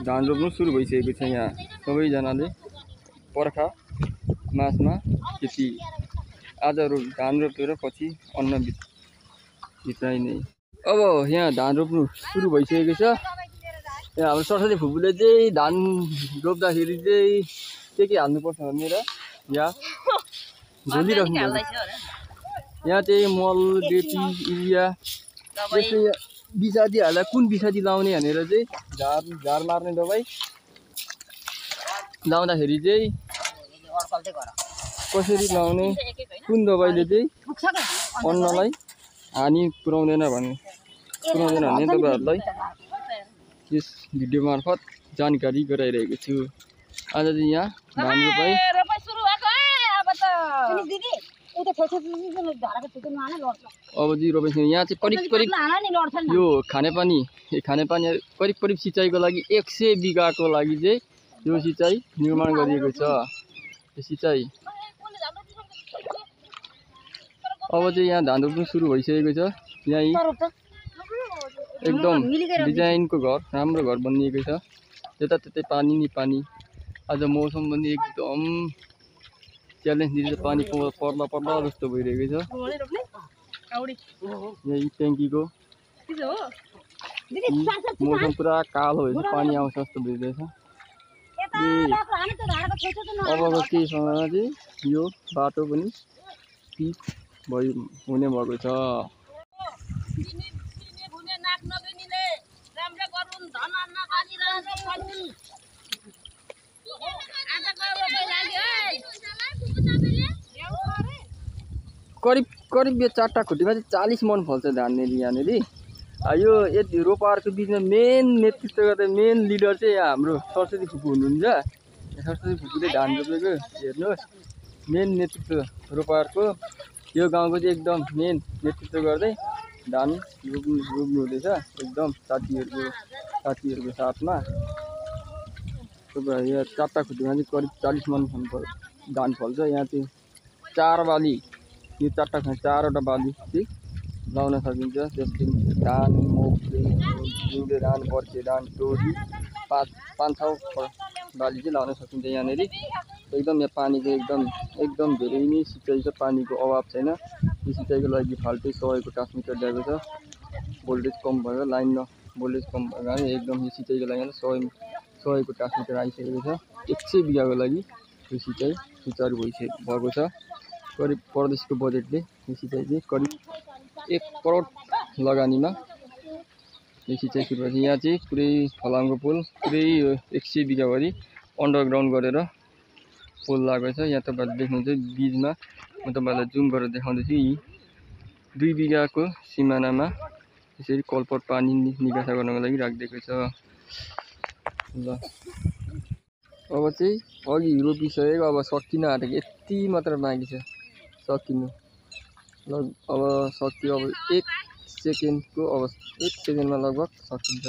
धान रोप्नु सुरु भइसकेको छ यहाँ सबैजनाले पर्खा मासमा खेती आज धान रोपेर पछि अन्न भित्राइने। अब यहाँ धान रोप्नु सुरु भइसकेको छ। यहाँ हाम्रो सरस्वती फुपूले चाहिँ धान रोप्दाखेरि चाहिँ के हाल्नुपर्छ भनेर यहाँ भनिराख्नु भयो। यहाँ चाहिँ मल डेटी युरिया त्यसले विषादी हाल्दा कुन विषादी लाउने भनेर चाहिँ झार मार्ने दबाई लाउँदाखेरि चाहिँ कसरी लाउने कुन दबाईले चाहिँ अन्नलाई हानि पुर्याउँदैन भन्ने तपाईँहरूलाई यस भिडियो मार्फत जानकारी गराइरहेको छु। आज चाहिँ यहाँ धान रोपाइ अब जी रोपेको यहाँ चाहिँ करिब यो खानेपानी करिब सिँचाइको लागि 100 बिघाको लागि चाहिँ यो सिँचाइ निर्माण गरिएको छ। यो सिँचाइ अब चाहिँ यहाँ धान रोप्नु सुरु भइसकेको छ। यहाँ एकदम डिजाइनको घर राम्रो घर बनिएको छ। त्यतै पानी नि पानी। आज मौसम पनि एकदम च्यालेन्ज दिन्छ, पानी पर्ला जस्तो भइरहेको छ। यही ट्याङ्कीको मौसम पुरा कालो भएछ, पानी आउँछ जस्तो भइरहेछ। अबको केही समयमा चाहिँ यो बाटो पनि पिच हुने भएको छ। करिब यो 4टा खुट्टीमा चाहिँ 40 मन फल्छ धान यहाँनिर। यो यति रोपाहरूको बिचमा मेन नेतृत्व गर्ने मेन लिडर चाहिँ यहाँ हाम्रो सरस्वती फुपू हुनुहुन्छ। सरस्वती फुपूले धान रोपेको हेर्नुहोस्, मेन नेतृत्व रोपाहरूको यो गाउँको चाहिँ एकदम मेन नेतृत्व गर्दै धान रोप्नु हुँदैछ एकदम साथीहरूको साथमा। यो 4टा खुट्टीमा चाहिँ करिब 40 मन धान फल्छ। यहाँ चाहिँ 4 बाली, यो 4वटा बाली चाहिँ लाउन सकिन्छ। जस्तै धान, मकै, जिउँदे धान, बर्खे धान, तोरी 5-6 बाली चाहिँ लाउन सकिन्छ यहाँनिर। एकदम यहाँ पानीको एकदम धेरै नै सिँचाइ छ, पानीको अभाव छैन। यो सिँचाइको लागि फाल्टै 100को ट्रान्समिटर ल्याएको छ। भोल्टेज कम भयो, लाइनमा भोल्टेज कम भएको कारण एकदम यो सिँचाइको लागि 100को ट्रान्समिटर आइसकेको छ। 100 बिघाको लागि यो सिँचाइ सुचारु भएको छ। करिब प्रदेशको बजेटले यो सिँचाइ चाहिँ करिब 1 करोड लगानीमा यो सिँचाइ सुरु भएको छ। यहाँ चाहिँ पुरै फलामको पोल पुरै 100 बिघाभरि अन्डरग्राउन्ड गरेर पोल लागेको छ। यहाँ तपाईँहरूले देख्नुहुन्छ बीचमा म तपाईँहरूलाई जुम गरेर देखाउँदैछु। यी 2 बिघाको सिमानामा यसरी कलपट पानी निकासा गर्नको लागि राखिदिएको छ। ल अब चाहिँ अघि रोपिसकेको, अब सकिन आँटेको, यति मात्र बाँकी छ सकिनु। ल अब सक्यो। अब 1 सेकेन्डमा लगभग सकिन्छ।